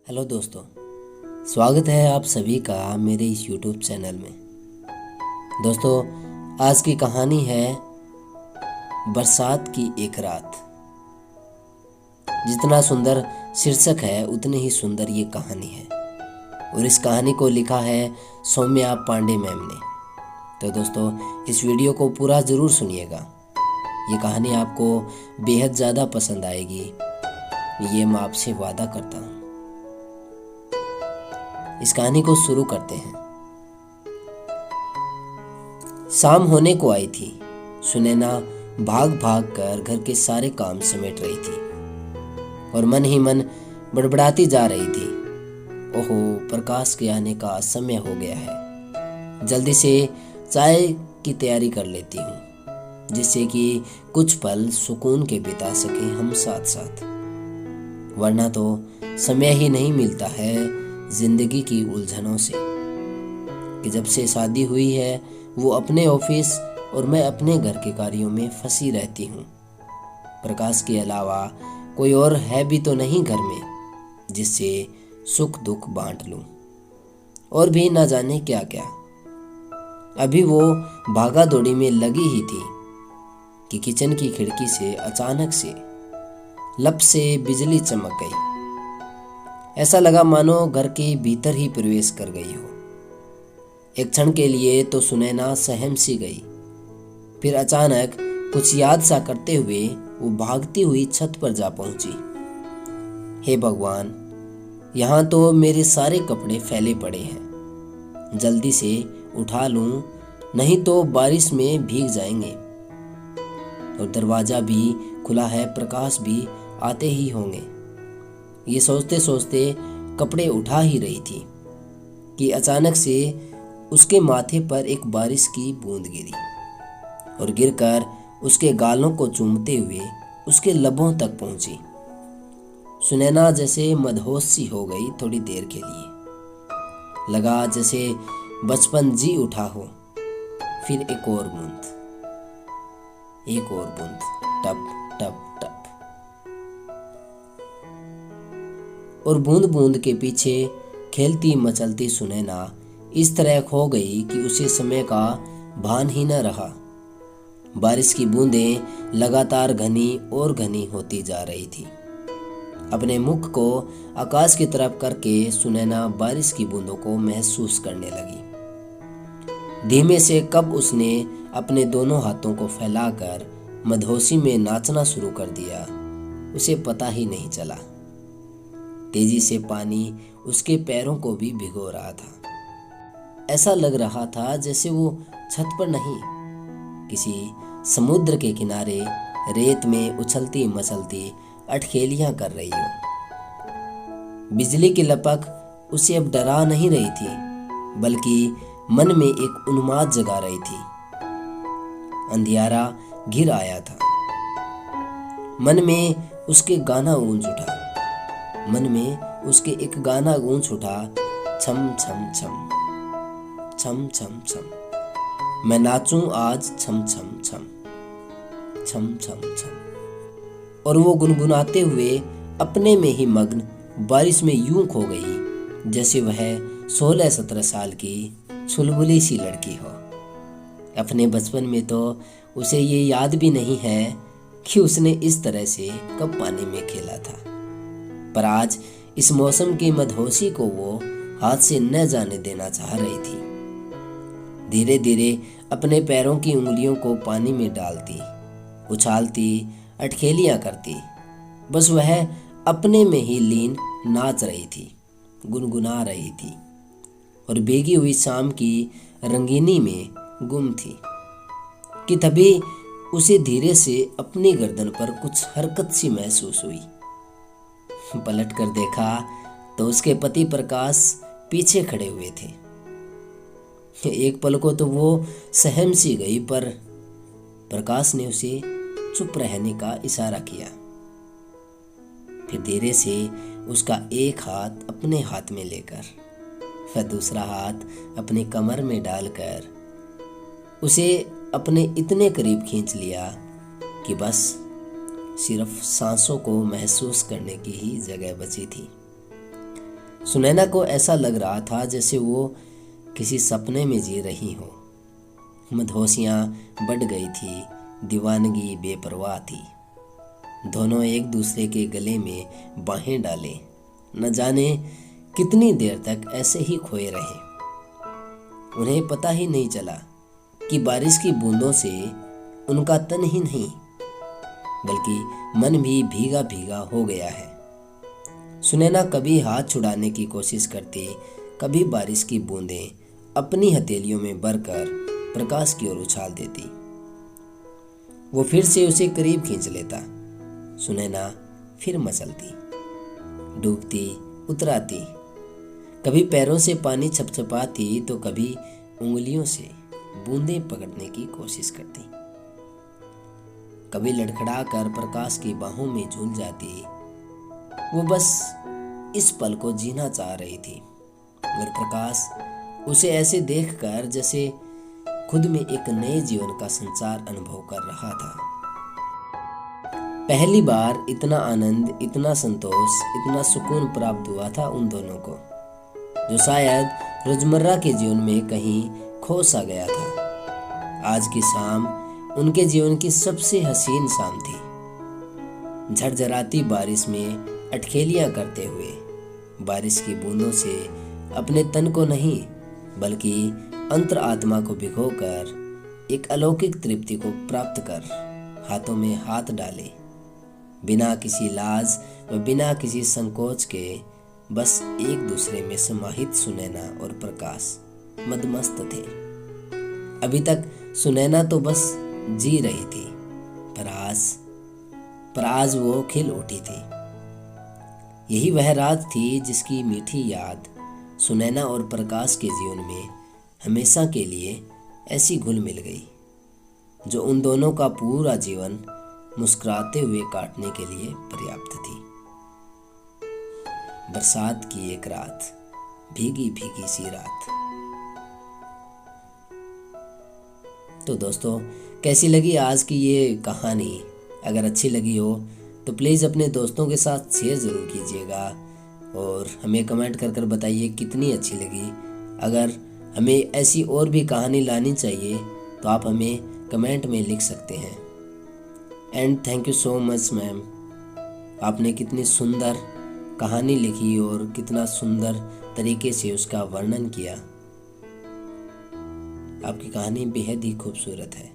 Hello दोस्तों, स्वागत है आप सभी का मेरे इस YouTube चैनल में। दोस्तों, आज की कहानी है बरसात की एक रात। जितना सुंदर शीर्षक है उतनी ही सुंदर ये कहानी है और इस कहानी को लिखा है सौम्या पांडे मैम ने। तो दोस्तों, इस वीडियो को पूरा ज़रूर सुनिएगा। ये कहानी आपको बेहद ज़्यादा पसंद आएगी, ये मैं आपसे वादा करता हूँ। इस कहानी को शुरू करते हैं। शाम होने को आई थी। सुनैना भाग भाग कर घर के सारे काम समेट रही थी और मन ही मन बड़बड़ाती जा रही थी। ओहो, प्रकाश के आने का समय हो गया है। जल्दी से चाय की तैयारी कर लेती हूँ, जिससे कि कुछ पल सुकून के बिता सके हम साथ साथ, वरना तो समय ही नहीं मिलता है जिंदगी की उलझनों से। कि जब से शादी हुई है वो अपने ऑफिस और मैं अपने घर के कार्यों में फंसी रहती हूँ। प्रकाश के अलावा कोई और है भी तो नहीं घर में जिससे सुख दुख बांट लूँ, और भी ना जाने क्या क्या। अभी वो भागा दौड़ी में लगी ही थी कि किचन की खिड़की से अचानक से लप से बिजली चमक गई। ऐसा लगा मानो घर के भीतर ही प्रवेश कर गई हो। एक क्षण के लिए तो सुनैना सहम सी गई, फिर अचानक कुछ याद सा करते हुए वो भागती हुई छत पर जा पहुंची। हे भगवान, यहाँ तो मेरे सारे कपड़े फैले पड़े हैं, जल्दी से उठा लूं, नहीं तो बारिश में भीग जाएंगे। और दरवाजा भी खुला है, प्रकाश भी आते ही होंगे। ये सोचते सोचते कपड़े उठा ही रही थी कि अचानक से उसके माथे पर एक बारिश की बूंद गिरी और गिरकर उसके गालों को चूमते हुए उसके लबों तक पहुंची। सुनैना जैसे मदहोश सी हो गई थोड़ी देर के लिए। लगा जैसे बचपन जी उठा हो। फिर एक और बूंद, टप टप टप। और बूंद बूंद के पीछे खेलती मचलती सुनैना इस तरह खो गई कि उसे समय का भान ही न रहा। बारिश की बूंदें लगातार घनी और घनी होती जा रही थी। अपने मुख को आकाश की तरफ करके सुनैना बारिश की बूंदों को महसूस करने लगी। धीमे से कब उसने अपने दोनों हाथों को फैलाकर मदहोशी में नाचना शुरू कर दिया, उसे पता ही नहीं चला। तेजी से पानी उसके पैरों को भी भिगो रहा था। ऐसा लग रहा था जैसे वो छत पर नहीं, किसी समुद्र के किनारे रेत में उछलती मचलती अटखेलियां कर रही हो। बिजली की लपक उसे अब डरा नहीं रही थी, बल्कि मन में एक उन्माद जगा रही थी। अंधियारा घिर आया था। मन में उसके गाना गूंज उठा। मन में उसके एक गाना गूंज उठा, छम छम छम, छम छम छम। मैं नाचूं आज छम छम छम, छम छम छम। और वो गुनगुनाते हुए अपने में ही मग्न बारिश में यूं खो गई जैसे वह 16-17 साल की छुलबुली सी लड़की हो। अपने बचपन में तो उसे ये याद भी नहीं है कि उसने इस तरह से कब पानी में खेला था, पर आज इस मौसम की मदहोशी को वो हाथ से न जाने देना चाह रही थी। धीरे धीरे अपने पैरों की उंगलियों को पानी में डालती, उछालती, अटखेलियां करती, बस वह अपने में ही लीन नाच रही थी, गुनगुना रही थी और भीगी हुई शाम की रंगीनी में गुम थी कि तभी उसे धीरे से अपनी गर्दन पर कुछ हरकत सी महसूस हुई। पलट कर देखा तो उसके पति प्रकाश पीछे खड़े हुए थे। एक पल को तो वो सहम सी गई, पर प्रकाश ने उसे चुप रहने का इशारा किया। फिर धीरे से उसका एक हाथ अपने हाथ में लेकर वह दूसरा हाथ अपने कमर में डालकर उसे अपने इतने करीब खींच लिया कि बस सिर्फ सांसों को महसूस करने की ही जगह बची थी। सुनैना को ऐसा लग रहा था जैसे वो किसी सपने में जी रही हो। मदहोशियाँ बढ़ गई थी, दीवानगी बेपरवाह थी। दोनों एक दूसरे के गले में बाहें डाले न जाने कितनी देर तक ऐसे ही खोए रहे। उन्हें पता ही नहीं चला कि बारिश की बूंदों से उनका तन ही नहीं बल्कि मन भी भीगा भीगा हो गया है। सुनैना कभी हाथ छुड़ाने की कोशिश करती, कभी बारिश की बूंदें अपनी हथेलियों में भरकर प्रकाश की ओर उछाल देती। वो फिर से उसे करीब खींच लेता। सुनैना फिर मचलती, डूबती, उतराती, कभी पैरों से पानी छपछपाती तो कभी उंगलियों से बूंदें पकड़ने की कोशिश करती, कभी लड़खड़ा कर प्रकाश की बाहों में झूल जाती। वो बस इस पल को जीना चाह रही थी और प्रकाश उसे ऐसे देखकर जैसे खुद में एक नए जीवन का संचार अनुभव कर रहा था। पहली बार इतना आनंद, इतना संतोष, इतना सुकून प्राप्त हुआ था उन दोनों को, जो शायद रोजमर्रा के जीवन में कहीं खो सा गया था। आज की शाम उनके जीवन की सबसे हसीन शाम थी। झरझराती बारिश में अटखेलियां करते हुए, बारिश की बूंदों से अपने तन को नहीं बल्कि अंतर आत्मा को भिगोकर एक अलौकिक तृप्ति को प्राप्त कर हाथों में हाथ डाले, बिना किसी लाज व बिना किसी संकोच के बस एक दूसरे में समाहित सुनैना और प्रकाश मदमस्त थे। अभी तक सुनैना तो बस जी रही थी, पर आज वो खिल उठी थी। यही वह रात थी जिसकी मीठी याद सुनैना और प्रकाश के जीवन में हमेशा के लिए ऐसी घुल मिल गई, जो उन दोनों का पूरा जीवन मुस्कुराते हुए काटने के लिए पर्याप्त थी। बरसात की एक रात, भीगी भीगी सी रात। तो दोस्तों, कैसी लगी आज की ये कहानी? अगर अच्छी लगी हो तो प्लीज़ अपने दोस्तों के साथ शेयर ज़रूर कीजिएगा और हमें कमेंट कर कर बताइए कितनी अच्छी लगी। अगर हमें ऐसी और भी कहानी लानी चाहिए तो आप हमें कमेंट में लिख सकते हैं। And thank you so much ma'am, आपने कितनी सुंदर कहानी लिखी और कितना सुंदर तरीके से उसका वर्णन किया। आपकी कहानी बेहद ही खूबसूरत है।